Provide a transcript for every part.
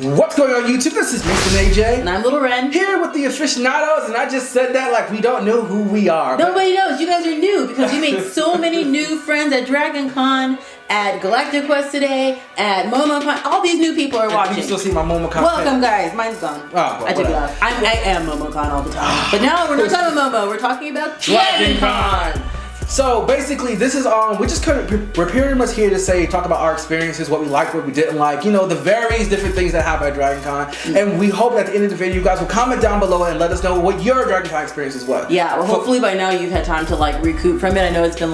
What's going on YouTube? This is Mason AJ. And I'm Little Wren. Here with the Aficionados, and I just said that like we don't know who we are. Nobody knows. You guys are new because we made so many new friends at Dragon Con, at Galactic Quest today, at MomoCon. All these new people are watching. You still see my MomoCon. Welcome guys. Mine's gone. Oh, well, I took it off. I am MomoCon all the time. But now we're not talking about Momo. We're talking about Dragon Con. So basically, this is we're just kind of we're pretty much here to talk about our experiences, what we liked, what we didn't like, the various different things that happen at Dragon Con. And we hope at the end of the video, you guys will comment down below and let us know what your Dragon Con experiences was. Yeah, well, hopefully by now you've had time to recoup from it. I know it's been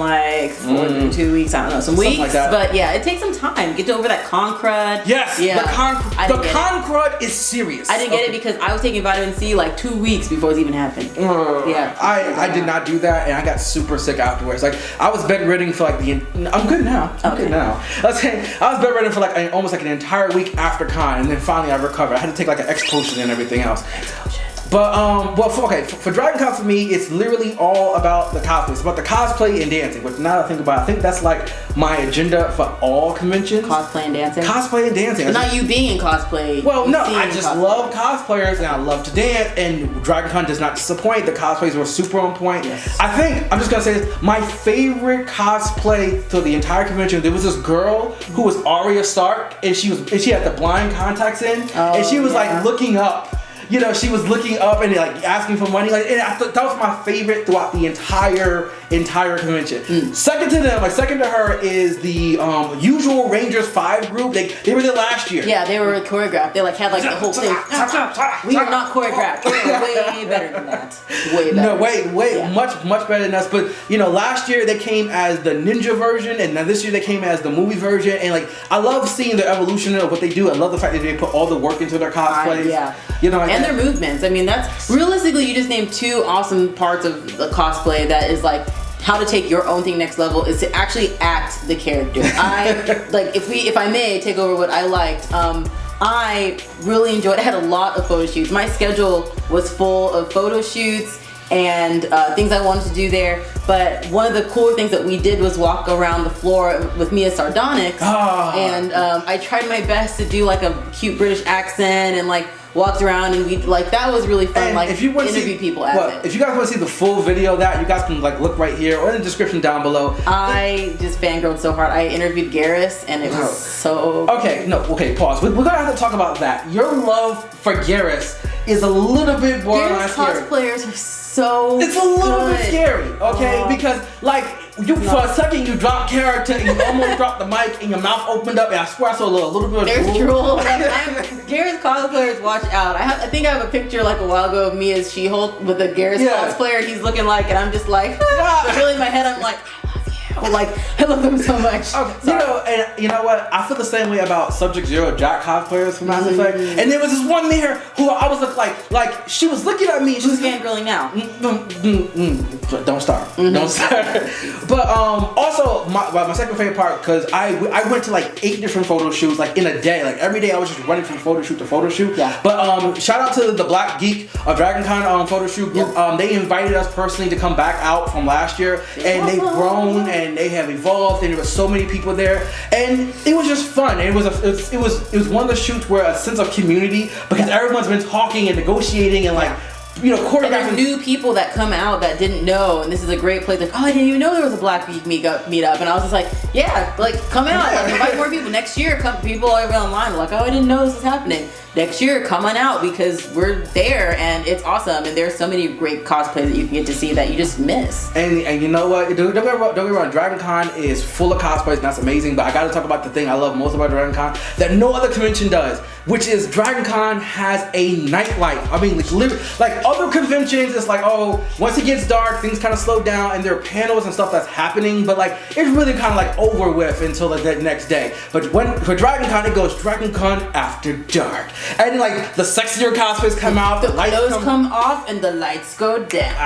2 weeks, I don't know, some weeks, like that. But yeah, it takes some time. Get over that con crud. Yes, yeah. the con crud is serious. I didn't get it because I was taking vitamin C 2 weeks before it even happened. Yeah, I did not do that, and I got super sick afterwards. I was bedridden for I'm good now. I'm good now. I was bedridden for almost an entire week after con, and then finally I recovered. I had to take an X potion and everything else. But for Dragon Con for me, it's literally all about the cosplay. It's about the cosplay and dancing. Which now that I think about it, I think that's my agenda for all conventions. Cosplay and dancing. Cosplay and dancing. But not you being in cosplay. Well, no, I just love cosplayers and I love to dance. And Dragon Con does not disappoint. The cosplays were super on point. Yes. I think I'm just gonna say this. My favorite cosplay for the entire convention. There was this girl who was Arya Stark, and she had the blind contacts in, and she was looking up. She was looking up and asking for money. And I thought that was my favorite throughout the entire convention. Second to her is the Usual Rangers 5 group. They were there last year. Yeah, they were choreographed. They had the whole thing. We are not choreographed. We're way better than that. Way better. No, much better than us. But last year they came as the ninja version, and now this year they came as the movie version. And I love seeing the evolution of what they do. I love the fact that they put all the work into their cosplays. And their movements. I mean, that's realistically, you just named two awesome parts of the cosplay that is how to take your own thing next level is to actually act the character. If I may take over what I liked, I really enjoyed. I had a lot of photo shoots. My schedule was full of photo shoots and things I wanted to do there. But one of the cool things that we did was walk around the floor with Mia Sardonyx, and I tried my best to do a cute British accent and walked around, and we that was really fun. If you want to interview people as it. If you guys want to see the full video of that, you guys can look right here or in the description down below. I just fangirled so hard. I interviewed Garrus, and it was so. Pause. We're gonna have to talk about that. Your love for Garrus is a little bit borderline scary. Cosplayers are so. It's a little bit scary, because for a second you dropped character and you almost dropped the mic and your mouth opened up, and I swear I saw a little bit of There's drool. Garrus cosplayers, watch out. I think I have a picture a while ago of me as She-Hulk with a Garrus cosplayer, and he's looking and I'm just but really in my head I'm I love them so much. Okay, and you know what? I feel the same way about Subject Zero Jack cosplayers from Mass Effect. And there was this one there who I was she was looking at me. Who's fangirling now? Don't start. Don't start. But also my second favorite part, because I went to 8 different photo shoots in a day. Every day I was just running from photo shoot to photo shoot. Yeah. But shout out to the Black Geek of Dragon Con photo shoot group. They invited us personally to come back out from last year, and they've grown and they have evolved, and there were so many people there, and it was just fun. It was one of the shoots where a sense of community, because everyone's been talking and negotiating and choreographing. And new people that come out that didn't know, and this is a great place. I didn't even know there was a Black Geek meetup, and I was just come out, invite more people. Next year, people over online are I didn't know this was happening. Next year, come on out, because we're there and it's awesome, and there's so many great cosplays that you can get to see that you just miss. And you know what? Don't get me wrong, Dragon Con is full of cosplays, and that's amazing. But I got to talk about the thing I love most about Dragon Con that no other convention does, which is Dragon Con has a nightlife. I mean, other conventions, it's once it gets dark, things kind of slow down, and there are panels and stuff that's happening, but it's really kind of over with until the next day. But for Dragon Con, it goes Dragon Con After Dark. And the sexier cosplays come out, the lights come off, and the lights go down.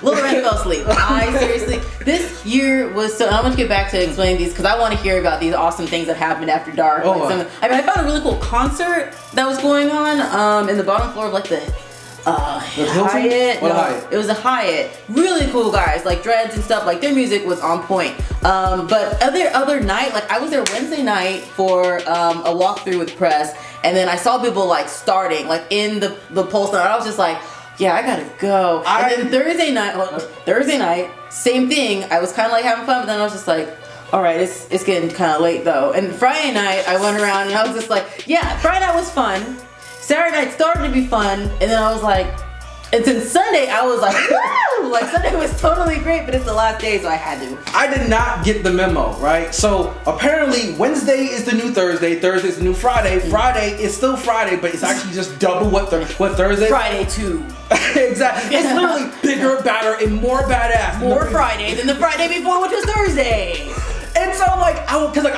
Little Wren fell asleep. Seriously, this year was so. I'm gonna get back to explaining these because I want to hear about these awesome things that happened after dark. I found a really cool concert that was going on in the bottom floor of the Hyatt. What No, Hyatt? it was a Hyatt. Really cool guys, like dreads and stuff. Like their music was on point. But other night, like I was there Wednesday night for a walkthrough with press, and then I saw people like starting like in the Pulse night. I was just like, yeah, I gotta go. And then Thursday night, same thing. I was kind of like having fun, but then I was just like, all right, it's getting kind of late though. And Friday night, I went around and I was just like, yeah, Friday night was fun. Saturday night started to be fun, and then I was like, and then Sunday I was like, woo! Like Sunday was totally great, but it's the last day, so I had to. I did not get the memo, right? So apparently Wednesday is the new Thursday, Thursday is the new Friday, Friday is still Friday, but it's actually just double what Thursday. Friday too. Exactly. It's literally bigger, badder, and more badass. More Friday than the Friday before, which was Thursday. And so like I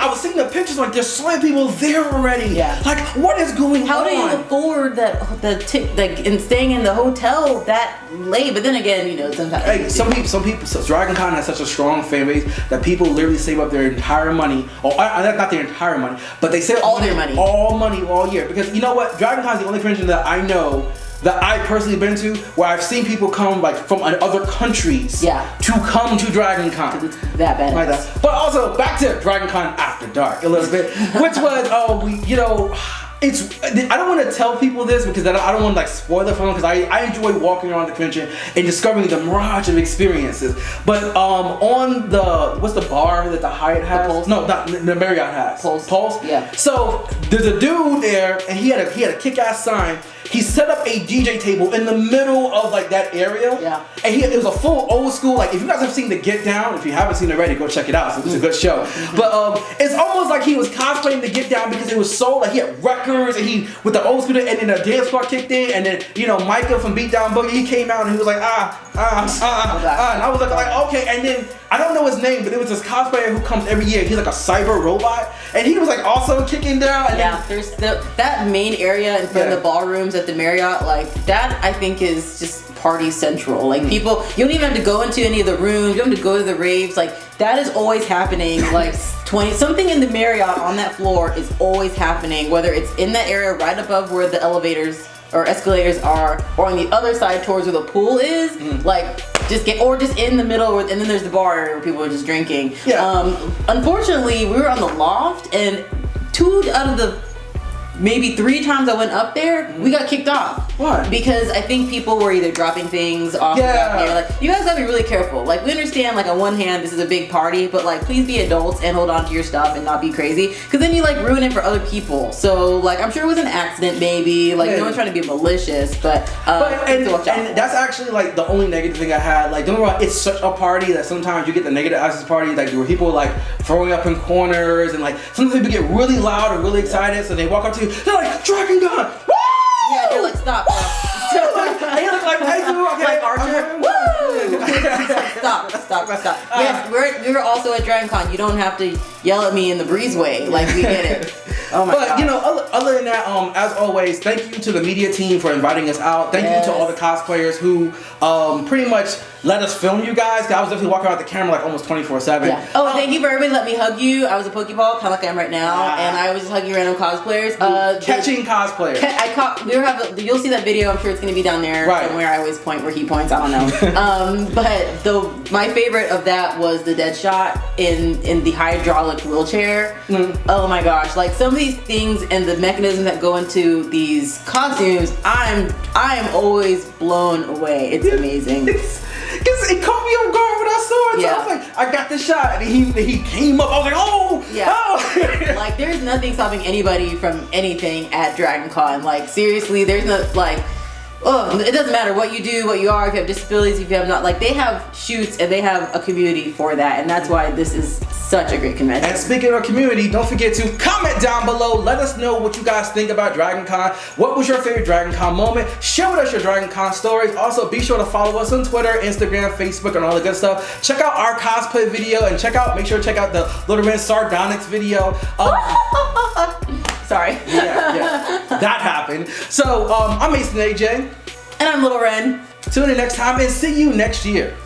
was seeing the pictures, like there's so many people there already. Yeah. Like what is going How on? do you afford and staying in the hotel that late? But then again, you know, sometimes. Hey, some people. So Dragon Con has such a strong fan base that people literally save up their entire money, or not their entire money, but they save up all their money, all year. Because you know what, Dragon Con is the only convention that I know that I personally been to where I've seen people come like from other countries to come to Dragon Con. It's that bad. Like that. But also back to Dragon Con After Dark a little bit, which was I don't want to tell people this because I don't want to like spoil it for them, because I enjoy walking around the convention and discovering the mirage of experiences. But on what's the bar that the Hyatt has? The Pulse? No, not the Marriott has. Pulse. Yeah. So there's a dude there, and he had a kick-ass sign. He set up a DJ table in the middle of like that area. Yeah. And it was a full old school, like if you guys have seen The Get Down, if you haven't seen it already, go check it out. It's a good show. But it's almost like he was cosplaying The Get Down, because it was so like he had records, and he with the old school, and then the dance floor kicked in, and then Micah from Beat Down Boogie, he came out and he was like and I was like okay, and then I don't know his name, but it was this cosplayer who comes every year. He's like a cyber robot, and he was like also kicking down. And there's that main area in front of the ballrooms at the Marriott, like that I think is just party central. Like people, you don't even have to go into any of the rooms, you don't have to go to the raves, like that is always happening. Like something in the Marriott on that floor is always happening, whether it's in that area right above where the elevators or escalators are, or on the other side towards where the pool is, like just in the middle, and then there's the bar area where people are just drinking. Unfortunately, we were on the loft, and 2 out of the maybe 3 times I went up there, we got kicked off. Why? Because I think people were either dropping things off the balcony, or like, you guys gotta be really careful. Like, we understand, like, on one hand, this is a big party, but like, please be adults and hold on to your stuff and not be crazy, because then you like ruin it for other people. So like, I'm sure it was an accident, maybe. Like, no one's trying to be malicious, but and that's actually like the only negative thing I had. Like, don't get me wrong, it's such a party that sometimes you get the negative access party, like where people like throwing up in corners, and like sometimes people get really loud or really excited, so they walk up to you, they're like, Dragon Gun! Woo! Yeah, they're like, stop. They look like, hey, dude, okay. Like Archer, woo! Stop. Yes, we were also at Dragon Con. You don't have to yell at me in the breezeway. Like, we get it. Oh my god. But other than that, as always, thank you to the media team for inviting us out. Thank you to all the cosplayers who pretty much let us film you guys. I was definitely walking around the camera like almost 24/7. Yeah. Oh, thank you for everybody letting me hug you. I was a Pokeball, kind of like I am right now, and I was just hugging random cosplayers. Catching cosplayers. You'll see that video. I'm sure it's gonna be down there somewhere. I always point where he points. I don't know. But my favorite of that was the Deadshot in the hydraulic wheelchair. Oh my gosh! Like some of these things and the mechanisms that go into these costumes, I am always blown away. It's amazing. Because it caught me off guard when I saw it. So I was like, I got the shot, and he came up. I was like, oh, yeah. Oh. Like, there's nothing stopping anybody from anything at Dragon Con. Like, seriously, there's no like. Oh, it doesn't matter what you do, what you are, if you have disabilities, if you have not, like they have shoots and they have a community for that, and that's why this is such a great convention. And speaking of community, don't forget to comment down below. Let us know what you guys think about Dragon Con. What was your favorite Dragon Con moment? Share with us your Dragon Con stories. Also, be sure to follow us on Twitter, Instagram, Facebook, and all the good stuff. Check out our cosplay video, and make sure to check out the Little Wren Sardonyx video. Sorry. Yeah, that happened. So, I'm Mason AJ. And I'm Little Wren. Tune in next time and see you next year.